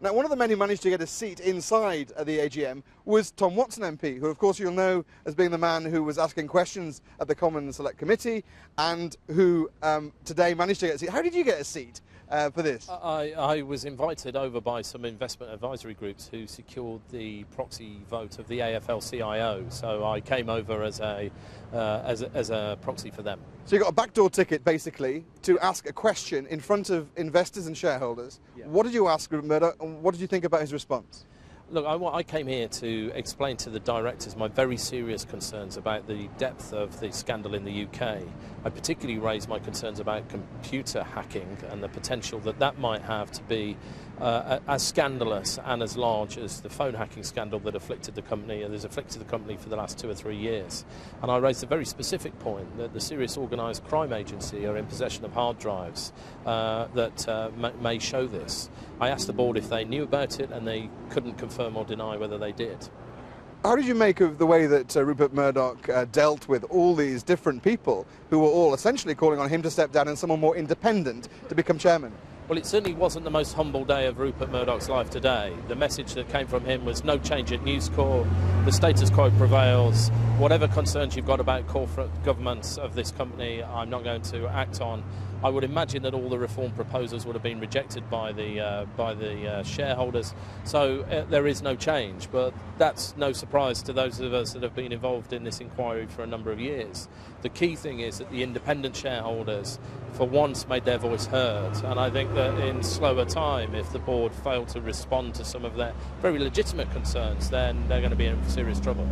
Now, one of the men who managed to get a seat inside the AGM was Tom Watson MP, who of course you'll know as being the man who was asking questions at the Commons Select Committee and who today managed to get a seat. How did you get a seat for this? I was invited over by some investment advisory groups who secured the proxy vote of the AFL-CIO, so I came over as a proxy for them. So you got a backdoor ticket, basically, to ask a question in front of investors and shareholders. Yeah. What did you ask Rupert Murdoch, and what did you think about his response? Look, I came here to explain to the directors my very serious concerns about the depth of the scandal in the UK. I particularly raised my concerns about computer hacking and the potential that that might have to be as scandalous and as large as the phone hacking scandal that afflicted the company and has afflicted the company for the last 2 or 3 years. And I raised a very specific point that the Serious Organised Crime Agency are in possession of hard drives that may show this. I asked the board if they knew about it, and they couldn't confirm or deny whether they did. How did you make of the way that Rupert Murdoch dealt with all these different people who were all essentially calling on him to step down and someone more independent to become chairman? Well, it certainly wasn't the most humble day of Rupert Murdoch's life today. The message that came from him was no change at News Corp, the status quo prevails, whatever concerns you've got about corporate governance of this company, I'm not going to act on. I would imagine that all the reform proposals would have been rejected by the shareholders, so there is no change. But that's no surprise to those of us that have been involved in this inquiry for a number of years. The key thing is that the independent shareholders, for once, made their voice heard, and I think that in slower time, if the board failed to respond to some of their very legitimate concerns, then they're going to be in serious trouble.